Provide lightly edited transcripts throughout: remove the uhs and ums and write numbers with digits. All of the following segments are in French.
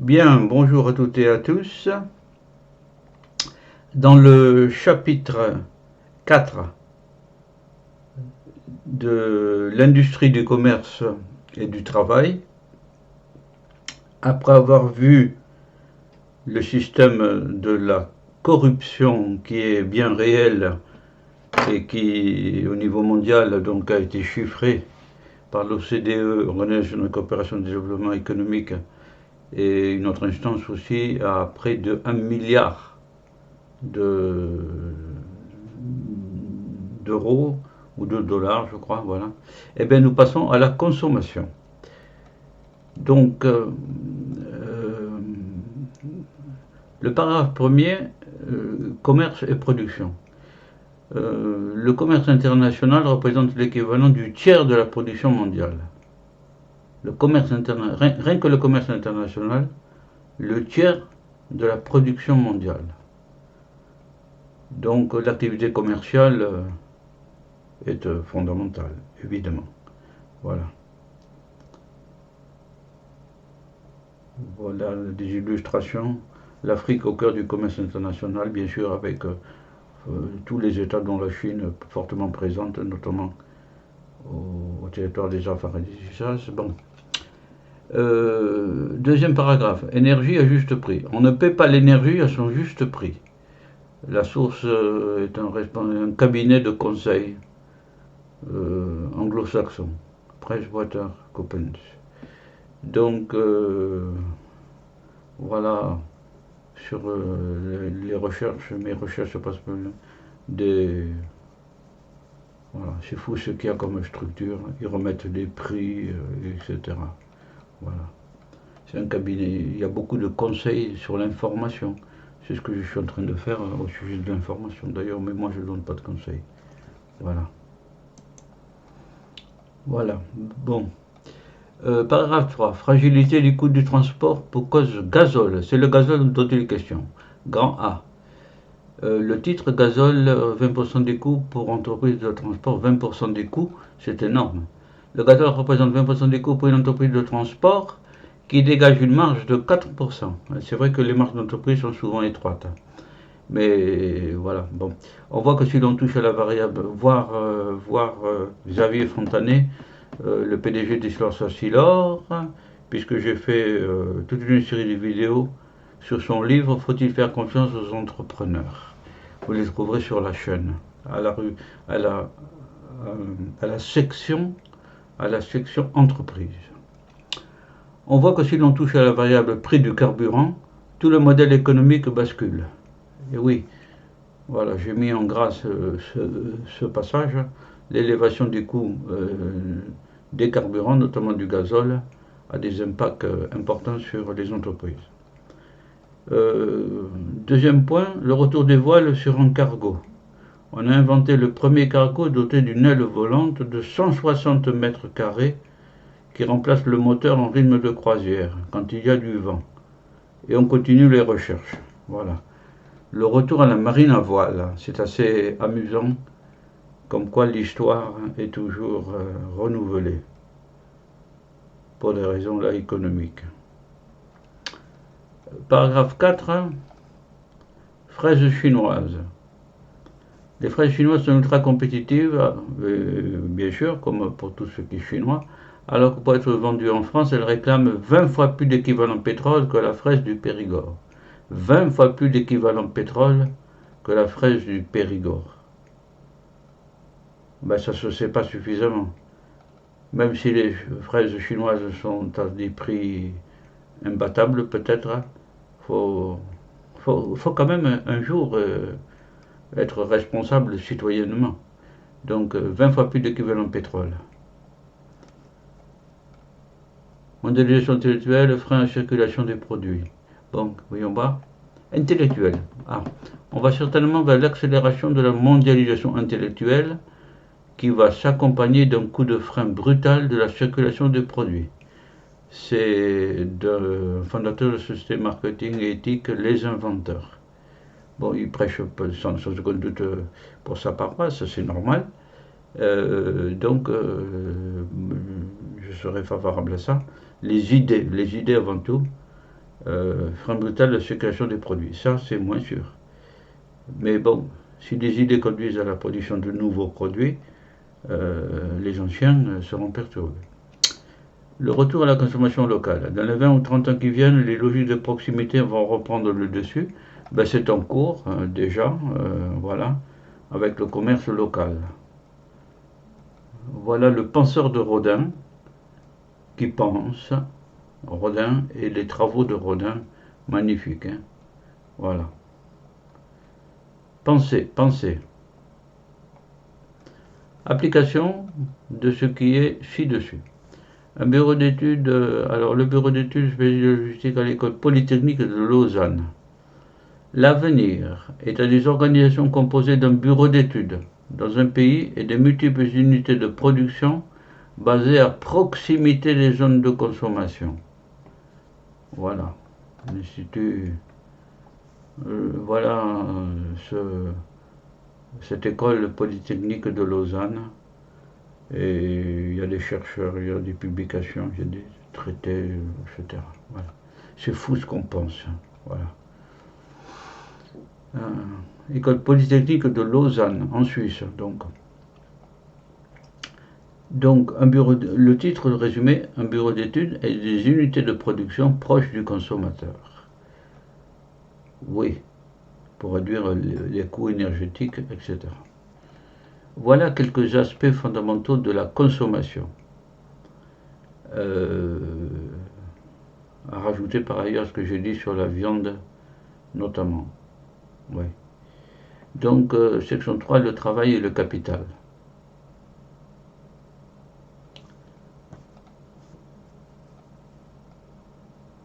Bien, bonjour à toutes et à tous. Dans le chapitre 4 de l'industrie du commerce et du travail, après avoir vu le système de la corruption qui est bien réel et qui, au niveau mondial, donc, a été chiffré par l'OCDE, Organisation de coopération et de développement économique, et une autre instance aussi, à près de 1 milliard d'euros ou de dollars, je crois, voilà. Eh bien, nous passons à la consommation. Donc, le paragraphe premier, commerce et production. Le commerce international représente l'équivalent du tiers de la production mondiale. Le commerce rien que le commerce international, le tiers de la production mondiale. Donc l'activité commerciale est fondamentale, évidemment. Voilà. Voilà des illustrations. L'Afrique au cœur du commerce international, bien sûr, avec tous les États dont la Chine est fortement présente, notamment au territoire des Affaires et des Seychelles. Bon. Deuxième paragraphe, énergie à juste prix. On ne paie pas l'énergie à son juste prix. La source est un cabinet de conseil anglo-saxon, PricewaterhouseCoopers. Donc, voilà, sur les recherches, mes recherches passent des... Voilà, c'est fou ce qu'il y a comme structure, ils remettent des prix, etc. Voilà. C'est un cabinet, il y a beaucoup de conseils sur l'information. C'est ce que je suis en train de faire au sujet de l'information d'ailleurs, mais moi je ne donne pas de conseils. Voilà. Voilà. Bon. Paragraphe 3. Fragilité du coût du transport pour cause gazole. C'est le gazole dont il est question. Grand A. Le titre gazole, 20% des coûts pour entreprise de transport, 20% des coûts, c'est énorme. Le gazole représente 20% des coûts pour une entreprise de transport qui dégage une marge de 4%. C'est vrai que les marges d'entreprise sont souvent étroites. Mais voilà, bon. On voit que si l'on touche à la variable, voir Xavier Fontanet, le PDG d'Islor-Sassilor, puisque j'ai fait toute une série de vidéos sur son livre Faut-il faire confiance aux entrepreneurs. Vous les trouverez sur la chaîne, à la section entreprise. On voit que si l'on touche à la variable prix du carburant, tout le modèle économique bascule. Et oui, voilà, j'ai mis en gras ce passage. L'élévation des coûts des carburants, notamment du gazole, a des impacts importants sur les entreprises. Deuxième point, le retour des voiles sur un cargo. On a inventé le premier cargo doté d'une aile volante de 160 mètres carrés qui remplace le moteur en rythme de croisière quand il y a du vent. Et on continue les recherches. Voilà. Le retour à la marine à voile, c'est assez amusant, comme quoi l'histoire est toujours renouvelée, pour des raisons là économiques. Paragraphe 4, fraises chinoises. Les fraises chinoises sont ultra compétitives, bien sûr, comme pour tout ce qui est chinois, alors que pour être vendues en France, elles réclament 20 fois plus d'équivalent pétrole que la fraise du Périgord. 20 fois plus d'équivalent pétrole que la fraise du Périgord. Ben, ça ne se sait pas suffisamment. Même si les fraises chinoises sont à des prix imbattables, peut-être, faut quand même un jour être responsable citoyennement. Donc 20 fois plus d'équivalent pétrole. Mondialisation intellectuelle, frein à la circulation des produits. Bon, voyons bas. Intellectuel. On va certainement vers l'accélération de la mondialisation intellectuelle qui va s'accompagner d'un coup de frein brutal de la circulation des produits. C'est le fondateur de la société marketing et éthique Les Inventeurs. Bon, il prêche sans aucun doute pour sa paroisse, c'est normal. Donc, je serais favorable à ça. Les idées avant tout, frein brutal de circulation des produits. Ça, c'est moins sûr. Mais bon, si des idées conduisent à la production de nouveaux produits, les anciens seront perturbés. Le retour à la consommation locale. Dans les 20 ou 30 ans qui viennent, les logiques de proximité vont reprendre le dessus. C'est en cours déjà, voilà, avec le commerce local. Voilà le penseur de Rodin qui pense, Rodin et les travaux de Rodin, magnifiques. Hein, voilà. Pensez, pensez. Application de ce qui est ci-dessus. Un bureau d'études, alors le bureau d'études spécialistique à l'école polytechnique de Lausanne. L'avenir est à des organisations composées d'un bureau d'études dans un pays et de multiples unités de production basées à proximité des zones de consommation. Voilà. L'Institut, voilà cette école polytechnique de Lausanne. Et il y a des chercheurs, il y a des publications, il y a des traités, etc. Voilà. C'est fou ce qu'on pense. Voilà. École polytechnique de Lausanne, en Suisse. Donc le titre résumé, un bureau d'études et des unités de production proches du consommateur. Oui, pour réduire les coûts énergétiques, etc. Voilà quelques aspects fondamentaux de la consommation. À rajouter par ailleurs ce que j'ai dit sur la viande, notamment. Oui. Donc, section 3, le travail et le capital.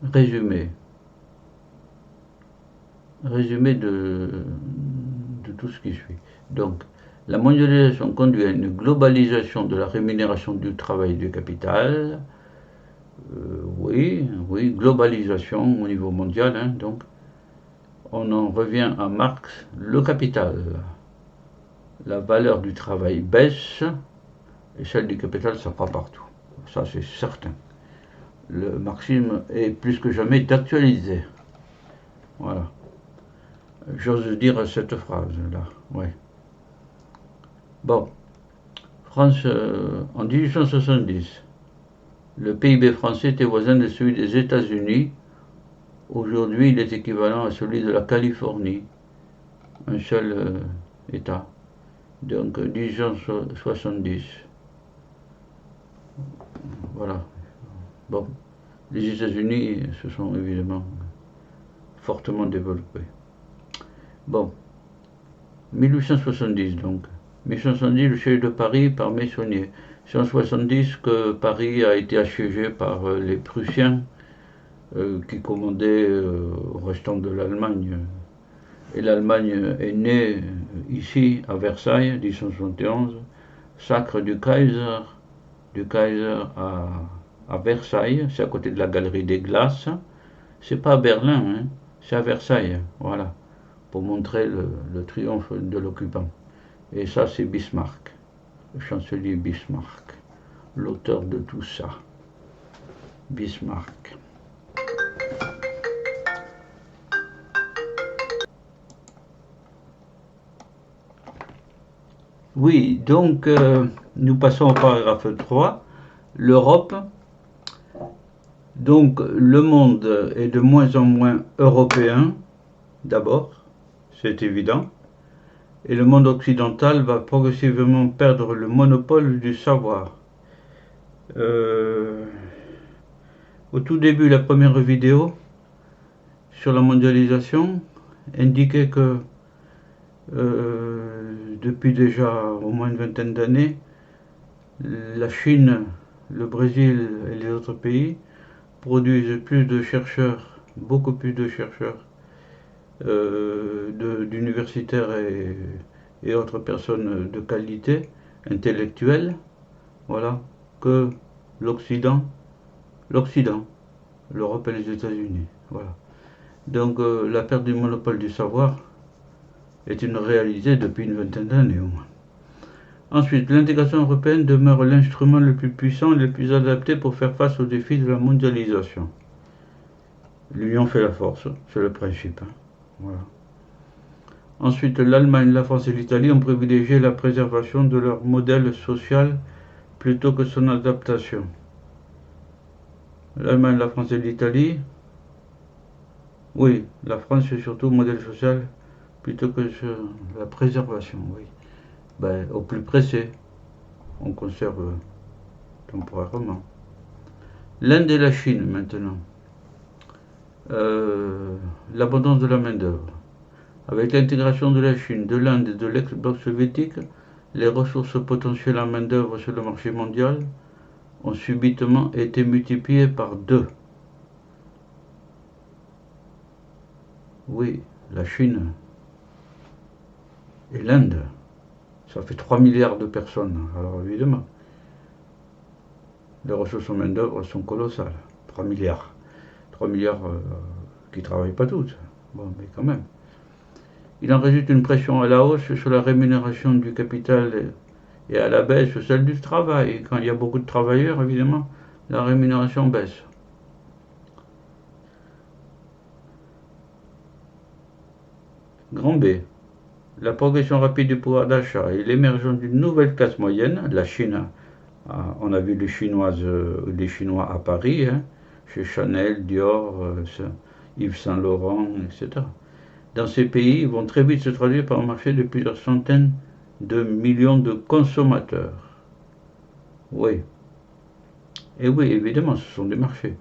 Résumé. Résumé de tout ce qui suit. Donc, la mondialisation conduit à une globalisation de la rémunération du travail et du capital. Oui, globalisation au niveau mondial. Hein, donc, on en revient à Marx, le capital. La valeur du travail baisse et celle du capital, ça croît partout. Ça, c'est certain. Le marxisme est plus que jamais d'actualité. Voilà. J'ose dire cette phrase-là. Ouais. Bon. France, en 1870, le PIB français était voisin de celui des États-Unis. Aujourd'hui, il est équivalent à celui de la Californie, un seul État. Donc, 1870. Voilà. Bon, les États-Unis se sont évidemment fortement développés. Bon, 1870 donc. 1870, le siège de Paris par Meissonnier. 1870 que Paris a été assiégé par les Prussiens qui commandaient au restant de l'Allemagne. Et l'Allemagne est née ici, à Versailles, 1871, sacre du Kaiser à Versailles, c'est à côté de la Galerie des Glaces. C'est pas à Berlin, hein, c'est à Versailles, voilà, pour montrer le triomphe de l'occupant. Et ça, c'est Bismarck, le chancelier Bismarck, l'auteur de tout ça. Bismarck. Oui, donc nous passons au paragraphe 3. L'Europe. Donc le monde est de moins en moins européen, d'abord, c'est évident. Et le monde occidental va progressivement perdre le monopole du savoir. Au tout début, la première vidéo sur la mondialisation indiquait que depuis déjà au moins une vingtaine d'années, la Chine, le Brésil et les autres pays produisent plus de chercheurs, beaucoup plus de chercheurs, d'universitaires et autres personnes de qualité intellectuelle, voilà, que l'Occident, l'Europe et les États-Unis, voilà. Donc la perte du monopole du savoir est une réalité depuis une vingtaine d'années au moins. Ensuite, l'intégration européenne demeure l'instrument le plus puissant et le plus adapté pour faire face aux défis de la mondialisation. L'union fait la force, c'est le principe. Voilà. Ensuite, l'Allemagne, la France et l'Italie ont privilégié la préservation de leur modèle social plutôt que son adaptation. L'Allemagne, la France et l'Italie, oui, la France c'est surtout modèle social plutôt que la préservation, oui. Ben, au plus pressé, on conserve temporairement. L'Inde et la Chine maintenant. L'abondance de la main-d'œuvre. Avec l'intégration de la Chine, de l'Inde et de l'ex-bloc soviétique, les ressources potentielles en main-d'œuvre sur le marché mondial ont subitement été multipliées par 2. Oui, la Chine et l'Inde, ça fait 3 milliards de personnes. Alors évidemment, les ressources en main-d'œuvre sont colossales. 3 milliards. 3 milliards qui ne travaillent pas toutes. Bon, mais quand même. Il en résulte une pression à la hausse sur la rémunération du capital et à la baisse celle du travail. Et quand il y a beaucoup de travailleurs, évidemment, la rémunération baisse. Grand B. La progression rapide du pouvoir d'achat et l'émergence d'une nouvelle classe moyenne, la Chine, on a vu les Chinois à Paris, hein, chez Chanel, Dior, Yves Saint Laurent, etc. Dans ces pays, ils vont très vite se traduire par un marché de plusieurs centaines de millions de consommateurs. Oui. Et oui, évidemment, ce sont des marchés.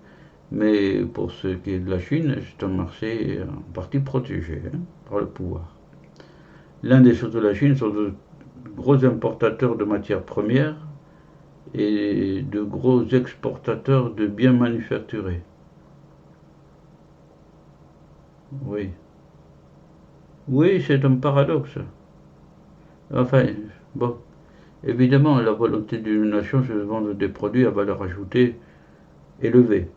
Mais pour ce qui est de la Chine, c'est un marché en partie protégé par le pouvoir. L'Inde et surtout la Chine sont de gros importateurs de matières premières et de gros exportateurs de biens manufacturés. Oui. Oui, c'est un paradoxe. Enfin, bon, évidemment, la volonté d'une nation, c'est de vendre des produits à valeur ajoutée élevée.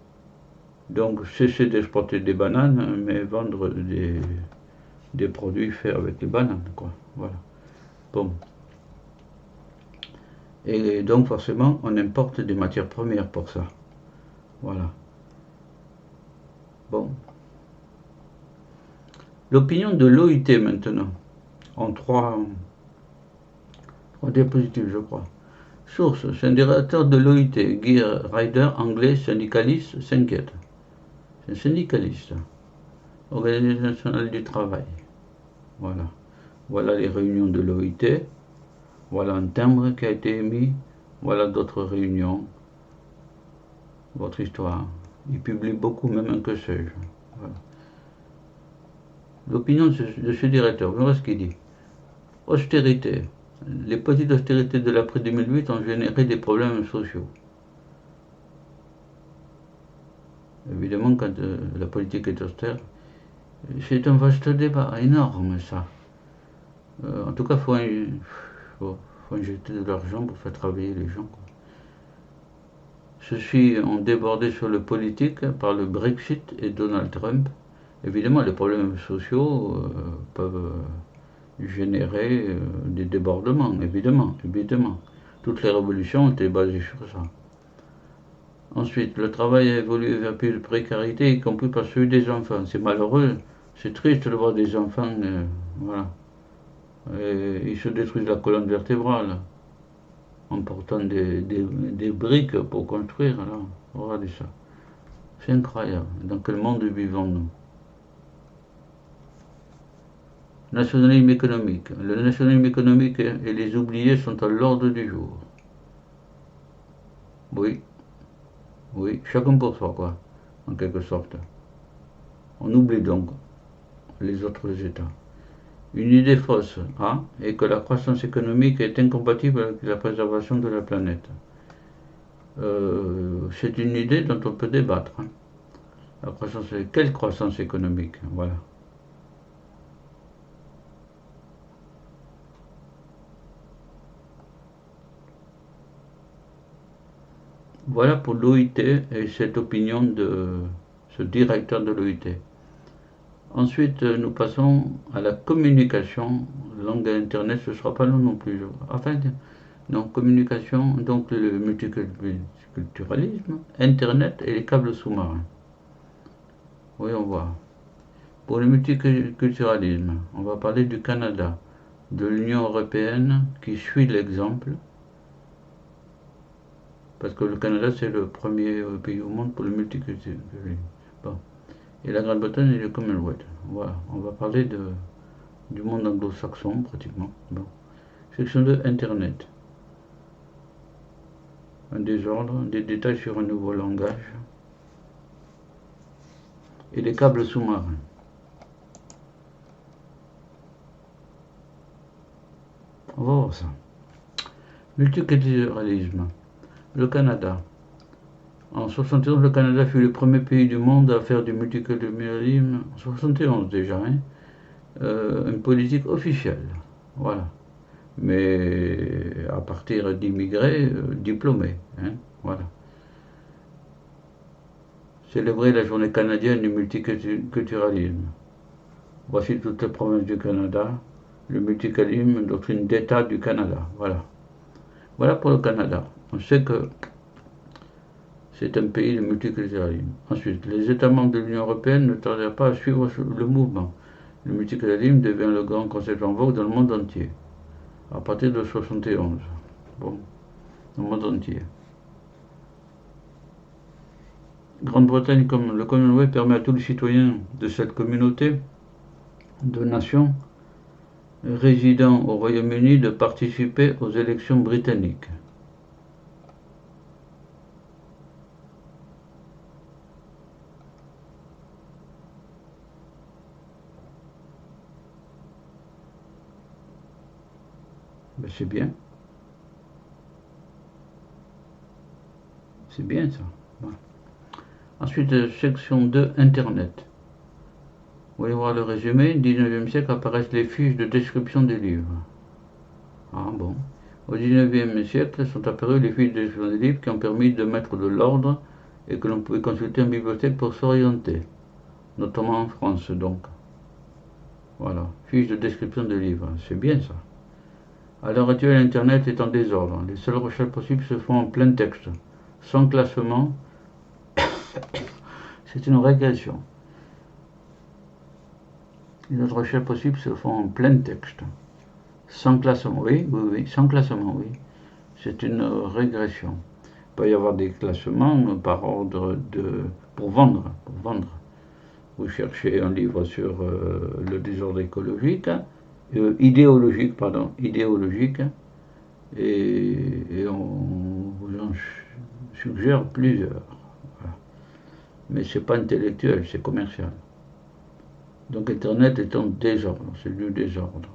Donc, cesser d'exporter des bananes, mais vendre des produits faits avec des bananes, quoi. Voilà. Bon. Et donc, forcément, on importe des matières premières pour ça. Voilà. Bon. L'opinion de l'OIT maintenant, en trois diapositives, je crois. Source, c'est un directeur de l'OIT, Guy Ryder, anglais, syndicaliste, s'inquiète. C'est un syndicaliste. Organisation nationale du travail. Voilà. Voilà les réunions de l'OIT. Voilà un timbre qui a été émis. Voilà d'autres réunions. Votre histoire. Il publie beaucoup, même un que sais-je. Voilà. L'opinion de ce directeur, voilà ce qu'il dit. Austérité. Les politiques d'austérité de l'après 2008 ont généré des problèmes sociaux. Évidemment, quand la politique est austère, c'est un vaste débat, énorme ça. En tout cas, faut injecter de l'argent pour faire travailler les gens, quoi. Ceux-ci ont débordé sur le politique par le Brexit et Donald Trump. Évidemment, les problèmes sociaux peuvent générer des débordements, évidemment. Toutes les révolutions étaient basées sur ça. Ensuite, le travail a évolué vers plus de précarité, y compris par celui des enfants. C'est malheureux, c'est triste de voir des enfants, voilà. Et ils se détruisent la colonne vertébrale en portant des briques pour construire. Là. Regardez ça. C'est incroyable. Dans quel monde vivons-nous? Nationalisme économique. Le nationalisme économique et les oubliés sont à l'ordre du jour. Oui, oui, chacun pour soi, quoi, en quelque sorte. On oublie donc les autres États. Une idée fausse est que la croissance économique est incompatible avec la préservation de la planète. C'est une idée dont on peut débattre. La croissance, quelle croissance économique? Voilà. Voilà pour l'OIT et cette opinion de ce directeur de l'OIT. Ensuite, nous passons à la communication. Langue Internet, ce ne sera pas long non plus. Enfin, donc, communication, donc le multiculturalisme, Internet et les câbles sous-marins. Voyons voir. Pour le multiculturalisme, on va parler du Canada, de l'Union européenne qui suit l'exemple, parce que le Canada c'est le premier pays au monde pour le multiculturalisme. Bon. Et la Grande-Bretagne et le Commonwealth. Voilà, on va parler du monde anglo-saxon pratiquement. Bon. Section 2, Internet. Un désordre, des détails sur un nouveau langage. Et les câbles sous-marins. On va voir ça. Multiculturalisme. Le Canada. En 71, le Canada fut le premier pays du monde à faire du multiculturalisme, en 71 déjà, hein, une politique officielle. Voilà. Mais à partir d'immigrés diplômés. Hein, voilà. Célébrer la journée canadienne du multiculturalisme. Voici toutes les provinces du Canada. Le multiculturalisme, doctrine d'État du Canada. Voilà. Voilà pour le Canada. On sait que c'est un pays de multiculturalisme. Ensuite, les États membres de l'Union européenne ne tardèrent pas à suivre le mouvement. Le multiculturalisme devient le grand concept en vogue dans le monde entier, à partir de 71. Bon, dans le monde entier. Grande-Bretagne, comme le Commonwealth, permet à tous les citoyens de cette communauté de nations résidant au Royaume-Uni de participer aux élections britanniques. Ben, c'est bien. C'est bien ça. Voilà. Ensuite, section 2, Internet. Vous voyez voir le résumé. Au 19e siècle apparaissent les fiches de description des livres. Ah bon. Au 19e siècle sont apparues les fiches de description des livres qui ont permis de mettre de l'ordre et que l'on pouvait consulter en bibliothèque pour s'orienter, notamment en France donc. Voilà, fiches de description des livres, c'est bien ça. À l'heure actuelle, Internet est en désordre. Les seules recherches possibles se font en plein texte, sans classement. C'est une régression. Les autres recherches possibles se font en plein texte, sans classement. Oui, sans classement, oui. C'est une régression. Il peut y avoir des classements par ordre pour vendre. Vous cherchez un livre sur le désordre écologique, idéologique, et on vous en suggère plusieurs. Voilà. Mais c'est pas intellectuel, c'est commercial. Donc Internet est en désordre, c'est du désordre.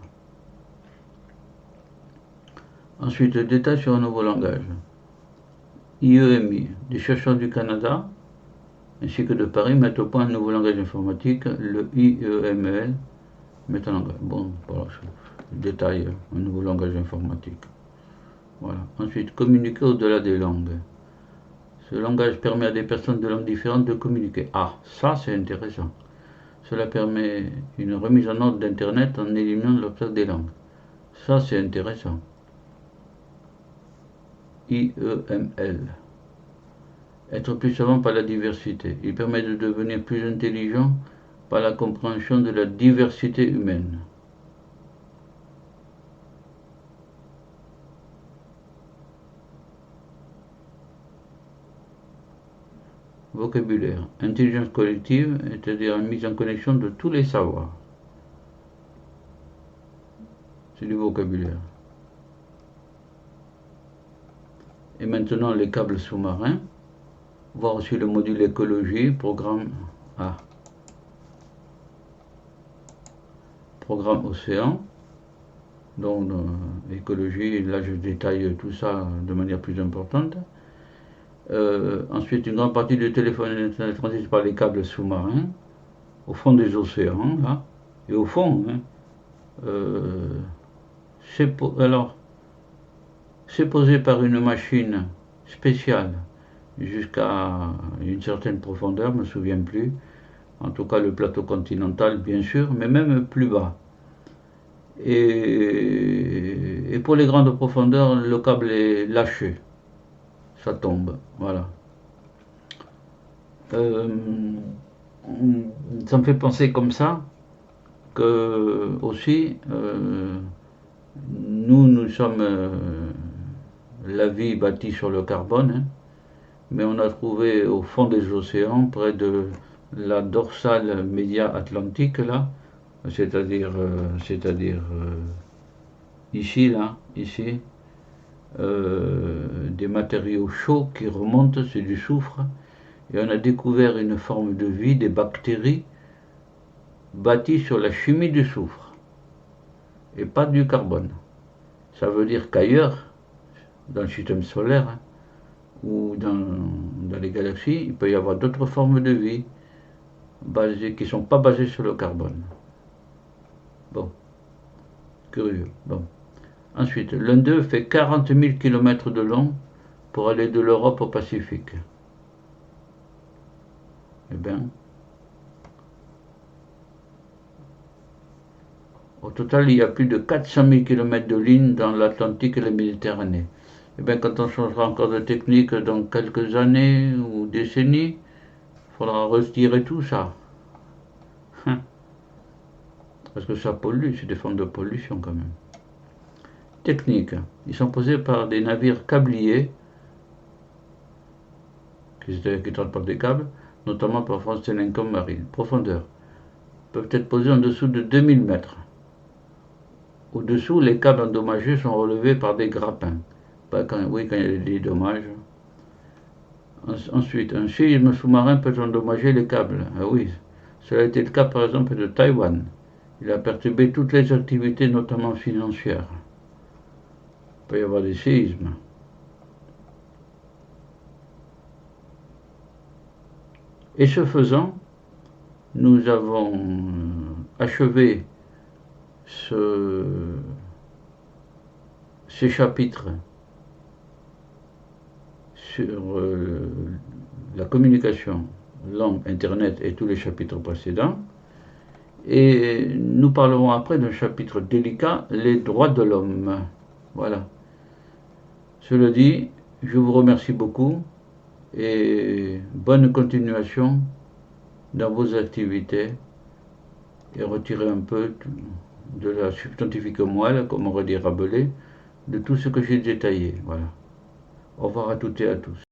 Ensuite, détail sur un nouveau langage. IEMI, des chercheurs du Canada ainsi que de Paris mettent au point un nouveau langage informatique, le IEML. Bon, voilà, je détaille un nouveau langage informatique. Voilà. Ensuite, communiquer au-delà des langues. Ce langage permet à des personnes de langues différentes de communiquer. Ah, ça c'est intéressant. Cela permet une remise en ordre d'Internet en éliminant l'obstacle des langues. Ça c'est intéressant. IEML. Être plus savant par la diversité. Il permet de devenir plus intelligent par la compréhension de la diversité humaine. Vocabulaire. Intelligence collective, c'est-à-dire une mise en connexion de tous les savoirs. C'est du vocabulaire. Et maintenant les câbles sous-marins. Voir aussi le module écologie, programme océan. Donc écologie, là je détaille tout ça de manière plus importante. Ensuite, une grande partie du téléphone et Internet transite par les câbles sous-marins, au fond des océans, là, et au fond. Hein, c'est posé par une machine spéciale jusqu'à une certaine profondeur, je ne me souviens plus. En tout cas, le plateau continental, bien sûr, mais même plus bas. Et pour les grandes profondeurs, le câble est lâché. Ça tombe, voilà. ça me fait penser comme ça que aussi nous sommes la vie bâtie sur le carbone, hein, mais on a trouvé au fond des océans, près de la dorsale média atlantique, là, c'est-à-dire ici, là, ici, des matériaux chauds qui remontent, c'est du soufre, et on a découvert une forme de vie, des bactéries, bâties sur la chimie du soufre, et pas du carbone. Ça veut dire qu'ailleurs, dans le système solaire, hein, ou dans les galaxies, il peut y avoir d'autres formes de vie qui ne sont pas basées sur le carbone. Bon, curieux. Bon. Ensuite, l'un d'eux fait 40 000 km de long pour aller de l'Europe au Pacifique. Eh bien, au total, il y a plus de 400 000 km de lignes dans l'Atlantique et la Méditerranée. Eh bien, quand on changera encore de technique dans quelques années ou décennies, il faudra retirer tout ça. Parce que ça pollue, c'est des formes de pollution quand même. Technique. Ils sont posés par des navires câbliers qui transportent des câbles, notamment par France Télécom Marine. Profondeur. Peuvent être posés en dessous de 2000 mètres. Au-dessous, les câbles endommagés sont relevés par des grappins. Quand il y a des dommages. Ensuite, un séisme sous-marin peut endommager les câbles. Ah oui, cela a été le cas par exemple de Taïwan. Il a perturbé toutes les activités, notamment financières. Il peut y avoir des séismes. Et ce faisant, nous avons achevé ces chapitres sur la communication, langue, Internet et tous les chapitres précédents. Et nous parlerons après d'un chapitre délicat, les droits de l'homme. Voilà. Cela dit, je vous remercie beaucoup et bonne continuation dans vos activités et retirez un peu de la substantifique moelle, comme aurait dit Rabelais, de tout ce que j'ai détaillé. Voilà. Au revoir à toutes et à tous.